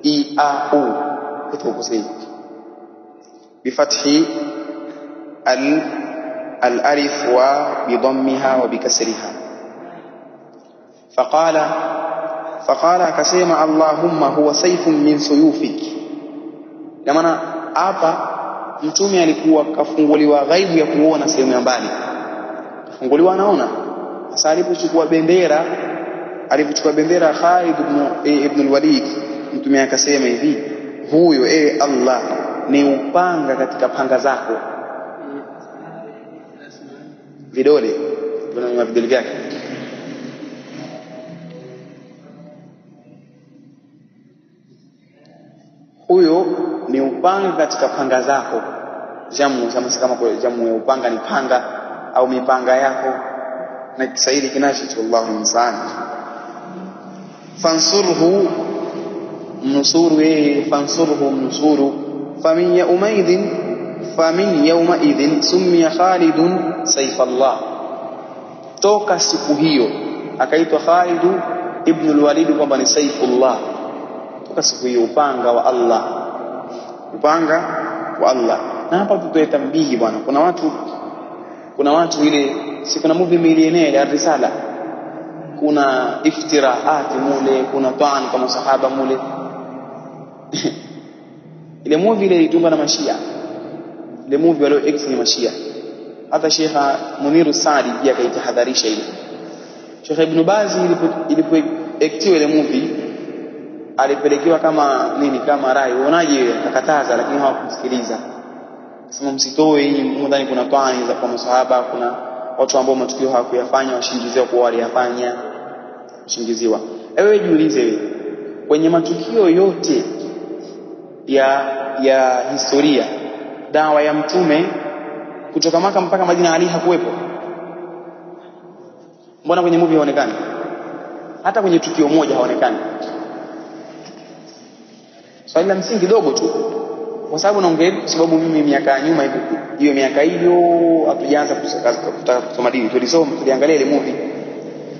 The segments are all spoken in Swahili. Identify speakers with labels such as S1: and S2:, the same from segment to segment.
S1: iau kutukosei bifathi الالف وبضمها وبكسرها. فقال akasema Allahumma huwa sayfun min suyufik. Na maana hapa mtume alikuwa kafunguliwa ghaibu ya kuona sehemu ya mbali, kafunguliwa anaona. Sasa alipochukua bendera Khalid ibn al-Walid, mtume akasema hivi, huyo Allah ni upanga katika panga zako. Vidole vyake huyo ni upanga katika panga zako. Jamu kama kwa jamu ya upanga ni panga au mipanga yako, na Kiswahili kinacho Allahu msaan. Fansurhu mnusuru famin yawma idhin summiya Khalidun Saifallah. Toka siku hiyo akaitwa Khalid ibn al-Walid kwamba ni Saifullah. Toka siku hiyo upanga wa Allah. Na hapa tutoe tambihi bwana, kuna watu ile si kuna movie Millionaire ya Risala, kuna iftiraati mule, kuna taan kama sahaba mule. Ile movie ile ilitungwa na Mashia, ile movie walio ex ni Mashia. Hata Sheikh Muniru Saadi pia kaitahadharisha ile. Sheikh Ibn Baz ilipoektiwa ile movie alipelekewa kama rai, unaje, akakataza, lakini hawakumsikiliza. Sema msitoe hii mudhani, kuna twani za kwa masahaba, kuna watu ambao matukio hawakuyafanya washingiziwa kwa waliyafanya, washingiziwa. Wewe jiulize wewe, kwenye matukio yote ya historia, dawa ya mtume kutoka Maka mpaka Madina, Ali hakuwepo? Mbona kwenye movie haonekani? Hata kwenye tukio moja haonekani. Swali la msingi dogo tu, kwa sababu naongea kwa sababu mimi miaka nyuma hiyo miaka hiyo hatujaanza kutaka kusoma dini, tuliangalia ile movie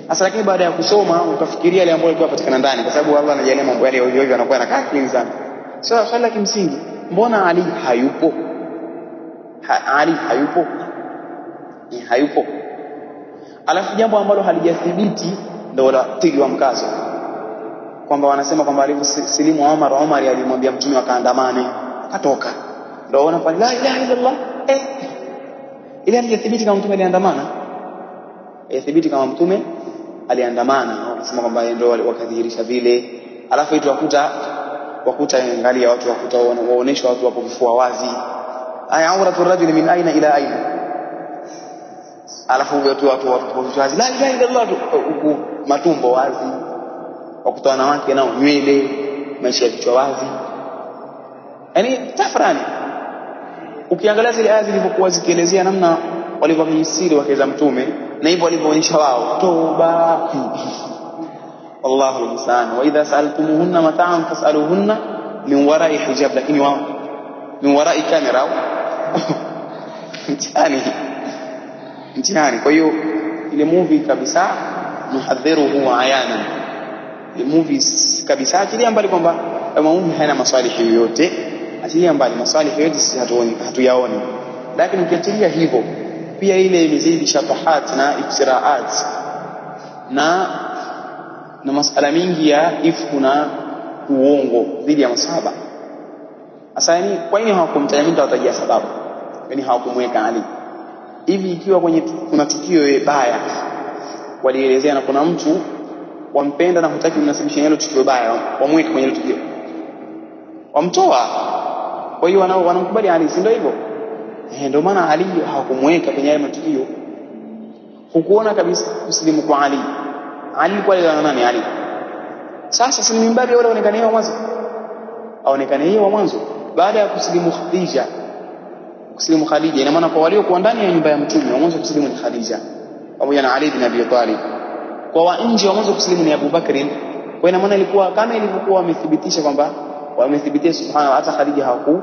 S1: hasa, lakini baada ya kusoma ukafikiria ile ambayo ilikuwa patikana ndani, kwa sababu Allah anajalia mambo yale hivyo anakuwa anakaa clean sana. Sasa swali la kimsingi, mbona Ali hayupo? Hayupo. Alafu jambo ambalo halijathibiti ndio la tiliwa mkazo, kwamba wanasema kwamba alivyosilimu Umar alimwambia mtume akaandamane, akatoka. Ndio wana pale la ilaha illa Allah. Ile halijathibiti kama mtume aliandamana. Thibiti kama mtume aliandamana, wanasema kwamba ndio wakadhihirisha vile. Alafu itu wakuta angalia watu waonesha watu wapo vifua wazi, auratu rajuli min aina ila aina. Alafu watu wazi la ilaha illa Allah, matumbo wazi, wakuta wanawake nao nywele, maisha ya vichwa wazi. Yaani tafrani. Ukiangalia zile aya zilizokuwa zikielezea namna walivyojisiri wakeza mtume na hivyo walivyoonyesha wao toba, Allahu musta'an. Wa idha sa'altumuhunna mata'an fas'aluhunna min wara'i hijab, lakini wao min wara'i kamera. Mtihani. Kwa hiyo ile movie kabisa muhadhiruhu ayana, ile movie kabisa achilia mbali kwamba movie haina maswali yoyote, achilia mbali maswali yoyote sisi hatuyaoni, lakini ukiachilia hivyo pia ile imezidi shatahat na iftiraat na masala mingi ya ifku na uongo dhidi ya masahaba. Sasa yani kwa nini hawakumtajia? Watajia sababu, yani hawakumweka Ali hivi. Ikiwa kuna tukio baya walielezea na kuna mtu wampenda na hutaki mnasibisha hilo tukio baya, wamweke kwenye hilo tukio, wamtoa. Kwa hiyo wanamkubali Ali, si ndio hivyo? Ndio maana Ali hawakumweka kwenye hayo matukio. Hukuona kabisa kusilimu kwa Ali kwa ile nani Ali. Sasa si mimbabi wale waonekane mwanzo, aonekane yeye wa mwanzo baada ya kusilimu Khadija. Ina maana kwa walio kwa ndani ya nyumba ya mtume wa mwanzo kusilimu ni Khadija pamoja na Ali bin Abi Talib. Kwa wa nje wa mwanzo kusilimu ni Abu Bakr. Kwa ina maana ilikuwa kama ilivyokuwa wamethibitisha kwamba wamethibitisha subhanahu, hata Khadija haku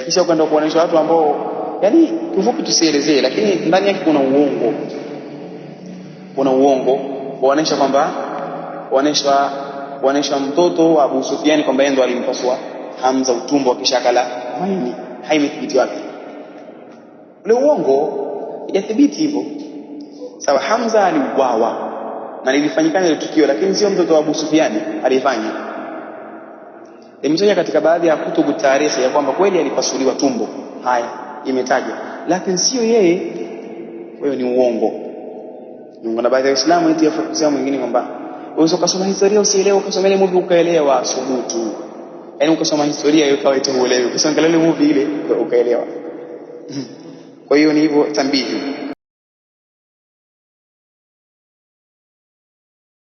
S1: kisha kwenda kuonesha watu ambao yani kifupi tusielezee, lakini ndani yake kuna uongo kuonesha kwamba waonesha mtoto wa Abu Sufyan kwamba yeye ndo alimpasua Hamza utumbo akishakala maini. Haimethibiti wapi? Ule uongo yathibiti hivyo. Sawa, Hamza aliuawa na lilifanyikana ile tukio, lakini sio mtoto wa Abu Sufyan alifanya. Imetaja katika baadhi ya kutubu tarehe ya kwamba kweli alipasuliwa tumbo. Haya imetaja, lakini sio yeye. Hiyo ni uongo. Na baadhi ya Waislamu eti yafukusia mwingine kwamba unaweza kusoma historia usielewe, ukasoma ile movie ukaelewa. Subutu. Yaani ukasoma historia hiyo kawa uelewe, ukasoma ile movie ile ukaelewa. Kwa hiyo ni hivyo tambihi.